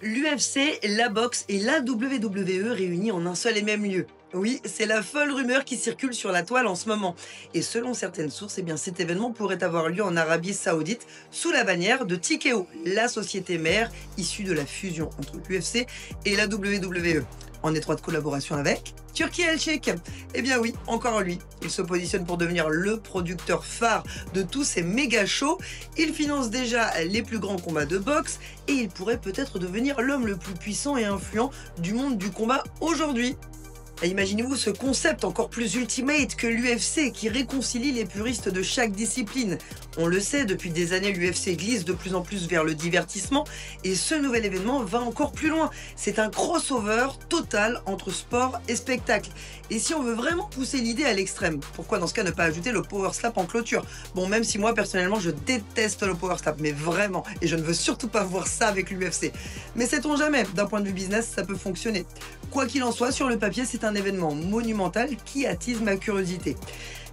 L'UFC, la boxe et la WWE réunis en un seul et même lieu. Oui, c'est la folle rumeur qui circule sur la toile en ce moment. Et selon certaines sources, cet événement pourrait avoir lieu en Arabie Saoudite sous la bannière de TKO, la société mère issue de la fusion entre l'UFC et la WWE, en étroite collaboration avec Turki El-Sheikh. Eh bien oui, encore lui. Il se positionne pour devenir le producteur phare de tous ces méga shows. Il finance déjà les plus grands combats de boxe et il pourrait peut-être devenir l'homme le plus puissant et influent du monde du combat aujourd'hui. Et imaginez-vous ce concept encore plus ultimate que l'UFC qui réconcilie les puristes de chaque discipline. On le sait, depuis des années, l'UFC glisse de plus en plus vers le divertissement et ce nouvel événement va encore plus loin. C'est un crossover total entre sport et spectacle. Et si on veut vraiment pousser l'idée à l'extrême, pourquoi dans ce cas ne pas ajouter le power slap en clôture? Bon, même si moi personnellement je déteste le power slap, mais vraiment, et je ne veux surtout pas voir ça avec l'UFC. Mais sait-on jamais, d'un point de vue business, ça peut fonctionner. Quoi qu'il en soit, sur le papier, c'est un événement monumental qui attise ma curiosité.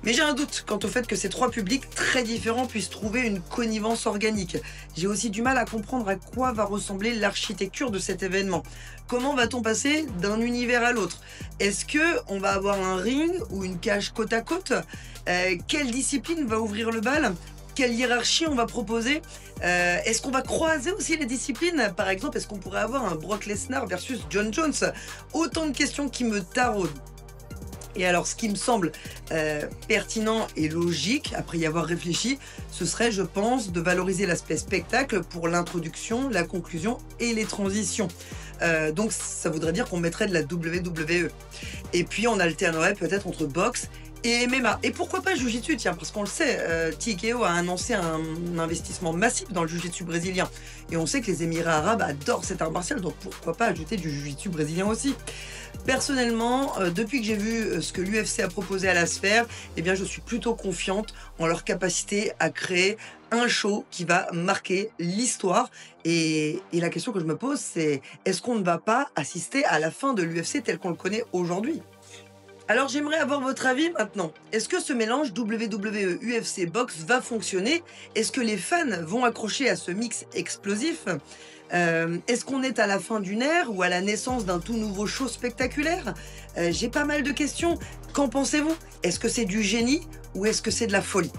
Mais j'ai un doute quant au fait que ces trois publics très différents puissent trouver une connivence organique. J'ai aussi du mal à comprendre à quoi va ressembler l'architecture de cet événement. Comment va-t-on passer d'un univers à l'autre? Est-ce qu'on va avoir un ring ou une cage côte à côte? Quelle discipline va ouvrir le bal? Quelle hiérarchie on va proposer? Est-ce qu'on va croiser aussi les disciplines? Par exemple, est-ce qu'on pourrait avoir un Brock Lesnar versus John Jones? Autant de questions qui me taraudent. Et alors, ce qui me semble pertinent et logique, après y avoir réfléchi, ce serait, je pense, de valoriser l'aspect spectacle pour l'introduction, la conclusion et les transitions. Donc, ça voudrait dire qu'on mettrait de la WWE. Et puis, on alternerait peut-être entre boxe et MMA. Et pourquoi pas Jiu-Jitsu, tiens, parce qu'on le sait, TKO a annoncé un investissement massif dans le Jiu-Jitsu brésilien. Et on sait que les Émirats arabes adorent cet art martial, donc pourquoi pas ajouter du Jiu-Jitsu brésilien aussi. Personnellement, depuis que j'ai vu ce que l'UFC a proposé à la Sphère, eh bien, je suis plutôt confiante en leur capacité à créer un show qui va marquer l'histoire. Et la question que je me pose, c'est est-ce qu'on ne va pas assister à la fin de l'UFC tel qu'on le connaît aujourd'hui? Alors j'aimerais avoir votre avis maintenant. Est-ce que ce mélange WWE UFC Box va fonctionner? Est-ce que les fans vont accrocher à ce mix explosif? Est-ce qu'on est à la fin d'une ère ou à la naissance d'un tout nouveau show spectaculaire? J'ai pas mal de questions. Qu'en pensez-vous? Est-ce que c'est du génie ou est-ce que c'est de la folie?